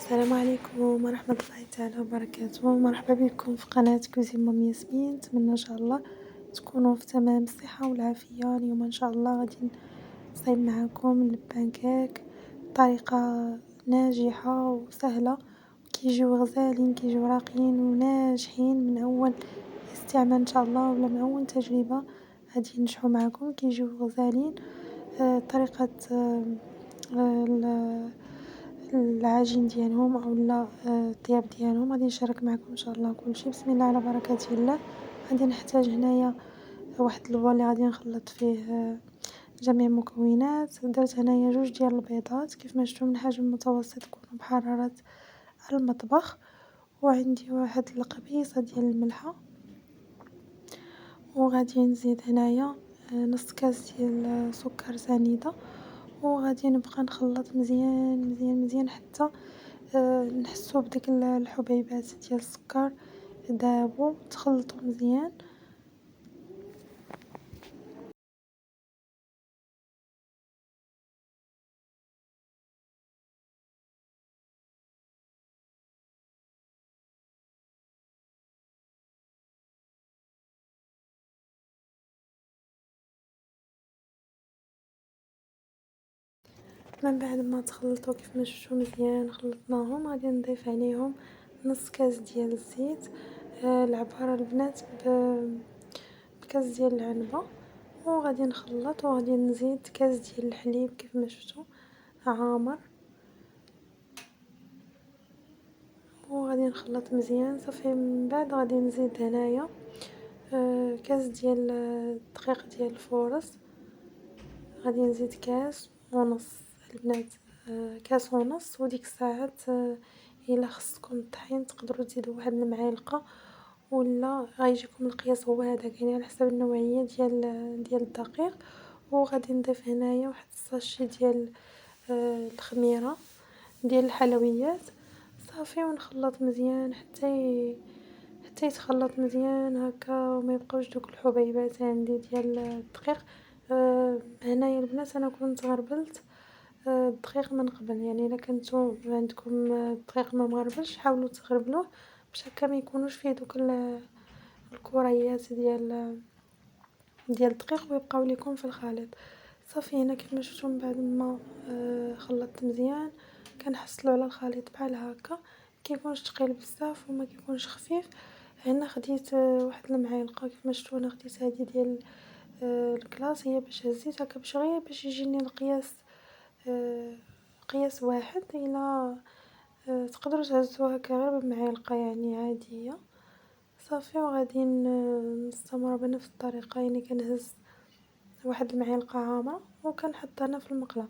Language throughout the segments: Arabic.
السلام عليكم ورحمة الله تعالى وبركاته، مرحبا بكم في قناة كوزين مام ياسمين. نتمنى إن شاء الله تكونوا في تمام الصحة والعافية. اليوم إن شاء الله غادي نصايب معاكم البانكيك بطريقة ناجحة وسهلة، كيجيو غزالين كيجيو راقيين وناجحين من أول استعمال إن شاء الله ولا من أول تجربة غادي ينجحو معاكم، كيجيو غزالين. طريقة العجين ديالهم أولا الطياب ديالهم غادي نشارك معكم إن شاء الله كلشي. بسم الله على بركة الله. غادي نحتاج هنايا واحد البول اللي غادي نخلط فيه جميع المكونات. درت هنايا 2 ديال البيضات كيف ما شفتوا من حجم متوسط يكونوا بحرارة المطبخ، وعندي واحد القبيصة ديال الملحة، وغادي نزيد هنايا نص كاس ديال سكر سنيدة، وغادي نبقى نخلط مزيان مزيان مزيان حتى نحسو بديك الحبيبات ديال السكر دابو تخلطوا مزيان. من بعد ما تخلطوا كيف ما شفتوا مزيان خلطناهم، غادي نضيف عليهم نص كاس ديال الزيت. العبارة البنات بكاس ديال العنبة، وغادي نخلط وغادي نزيد كاس ديال الحليب كيف ما شفتوا عامر، وغادي نخلط مزيان صافي. من بعد غادي نزيد هنايا كاس ديال الدقيق ديال الفورص، غادي نزيد كاس ونص البنات، كاس ونص. وديك الساعات الا خصكم الطحين تقدروا تزيدوا واحد المعالقه، ولا غيجيكم القياس هو هذاك يعني على حسب النوعيه ديال الدقيق. وغادي نضيف هنايا واحد الساشي ديال الخميره ديال الحلويات صافي، ونخلط مزيان حتى يتخلط مزيان هكا وما يبقاوش دوك الحبيبات عندي ديال الدقيق. هنايا البنات انا كنت غربلت الدقيق من قبل، يعني الا كنتو عندكم الدقيق ما مغربلش حاولوا تغربلوه باش هكا ما يكونوش فيه دوك الكريات ديال الدقيق ويبقاو ليكم في الخليط صافي. هنا كيف ما شفتوا من بعد ما خلطت مزيان كنحصلوا على الخليط بحال هكا، كيكونش ثقيل بزاف وما كيكونش خفيف. هنا خديت واحد المعالقه كيف ما شفتوا، انا خديت هذه ديال الكلاص هي باش هزيت هكا باش غير باش يجيني القياس قياس واحد. الى تقدروا تهزوا هكا غير بمعلقه يعني عاديه صافي. وغادي نستمر بنفس الطريقه، يعني كنهز واحد المعلقه عامره وكنحط انا في المقله.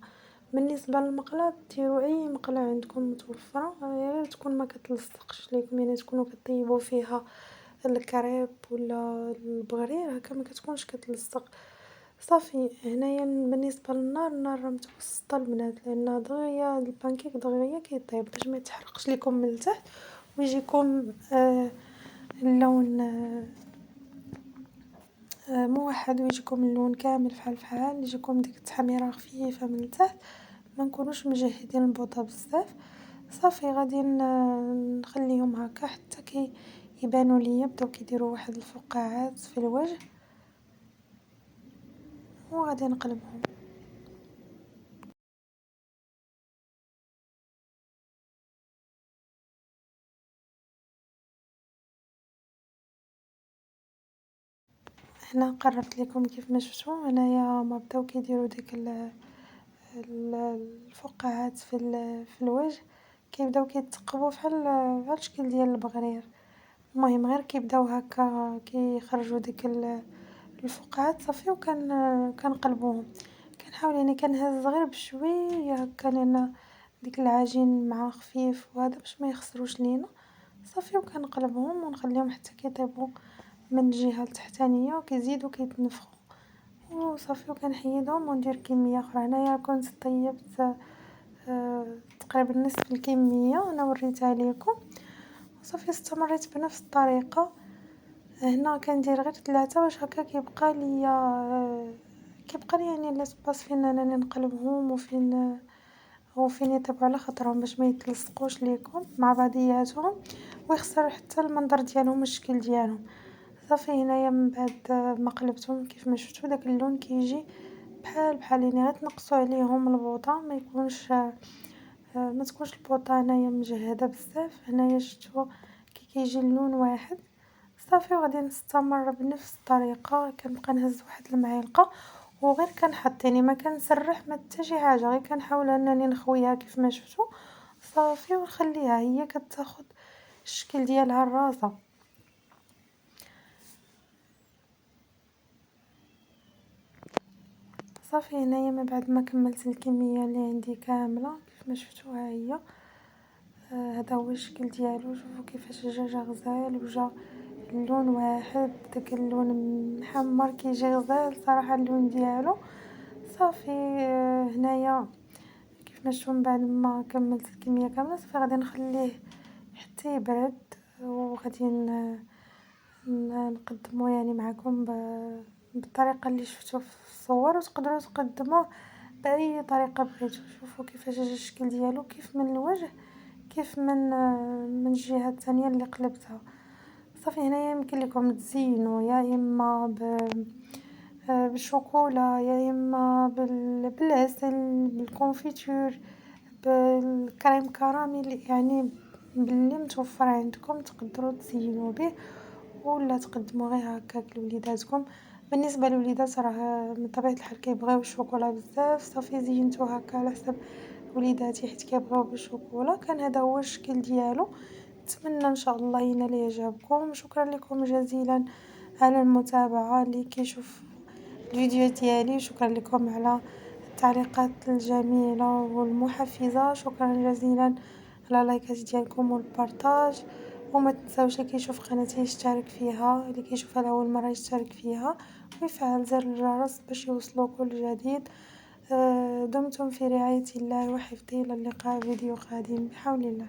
بالنسبه للمقله ديروا اي مقله عندكم متوفره، غير تكون ما كتلصقش ليكم، يعني تكونوا كطيبوا فيها الكريب ولا البغرير هكا ما كتكونش كتلصق صافي. هنايا بالنسبه للنار، النار متوسطه البنات لان دغيا البانكيك دغيا كيطيب باش ما يتحرقش لكم من التحت ويجيكم اللون موحد، ويجيكم اللون كامل فحال فحال، يجيكم ديك التحميره خفيفه من التحت، ما نكونوش مجهدين البوطه بزاف صافي. غادي نخليهم هكا حتى يبانوا ليا بداو كيديروا واحد الفقاعات في الوجه، وغادي نقلبهم. هنا قربت لكم كيف ما شفتوا هنايا ما بداو كيديروا ديك الفقاعات في الوجه، كيبداو كيتقبوا بحال الشكل ديال البغرير. المهم غير كيبداو هكا كيخرجوا ديك الفقاعات صافي، كنقلبوهم. كنحاول يعني كنهز غير بشويه هكا لان ديك العجين مع خفيف وهذا باش ما يخسروش لينا صافي. وكنقلبهم ونخليهم حتى كيطيبوا من الجهه التحتانيه وكيزيدوا كيتنفخوا وصافي. وكنحيدهم وندير كميه اخرى. هنايا كنت طيبت تقريبا نصف الكميه انا وريتها لكم صافي. استمريت بنفس الطريقه. هنا كندير غير 3 باش هكا كيبقى لي يعني لاسباس فين انني نقلبهم وفين هو فين يتبعوا على خاطرهم باش ما يتلصقوش ليكم مع بعضياتهم ويخسروا حتى المنظر ديالهم والشكل ديالهم. صافي هنايا من بعد ما قلبتهم كيف ما شفتوا داك اللون كيجي بحال يعني غير تنقصوا عليهم البوطه ما يكونش ما تكونش البوطه هنايا مجهده بزاف. هنايا شفتوا كيجي اللون واحد. صافي وغادي نستمر بنفس الطريقه، كنبقى نهز واحد المعلقه وغير كنحط يعني ما كنسرح ما حتى شي حاجه، غير كنحاول انني نخويها كيف ما شفتوا. صافي ونخليها هي كتاخد الشكل ديالها الرازه. صافي هنايا من بعد ما كملت الكميه اللي عندي كامله كيف ما شفتوا ها هي. هذا هو الشكل ديالو. شوفوا كيفاش جا غزال وجا اللون واحد، داك اللون محمر كيجي غزال صراحه اللون ديالو. صافي هنايا كيف ما شفتوا من بعد ما كملت الكميه كامله صافي غادي نخليه حتى يبرد وغادي نقدمه يعني معكم بالطريقه اللي شفتوا في الصور، وتقدروا تقدموه باي طريقه بغيتو. شوفوا كيفاش جا الشكل ديالو كيف من الوجه كيف من الجهه الثانيه اللي قلبتها. صافي هنايا يمكن لكم تزينوا يا اما بالشوكولا يا اما بالعسل بالكونفيتور بالكريم كراميل، يعني باللي متوفر عندكم تقدروا تزينوا به ولا تقدموا غير هكاك لوليداتكم. بالنسبه للوليدات راه من طبيعه الحال كيبغيو الشوكولا بزاف، صافي زينتو هكا على حسب وليداتي حيت كيبغيو بالشوكولا. كان هذا هو الشكل ديالو. نتمنى ان شاء الله ينال اعجابكم. شكرا لكم جزيلا على المتابعه اللي كيشوف الفيديو ديالي. شكرا لكم على التعليقات الجميله والمحفزه. شكرا جزيلا على لايكات ديالكم والبارطاج. وما تنساوش اللي كيشوف قناتي يشترك فيها، اللي كيشوفها لاول مره يشترك فيها ويفعل زر الجرس باش يوصلوا كل جديد. دمتم في رعاية الله وحفظه. إلى اللقاء فيديو قادم بحول الله.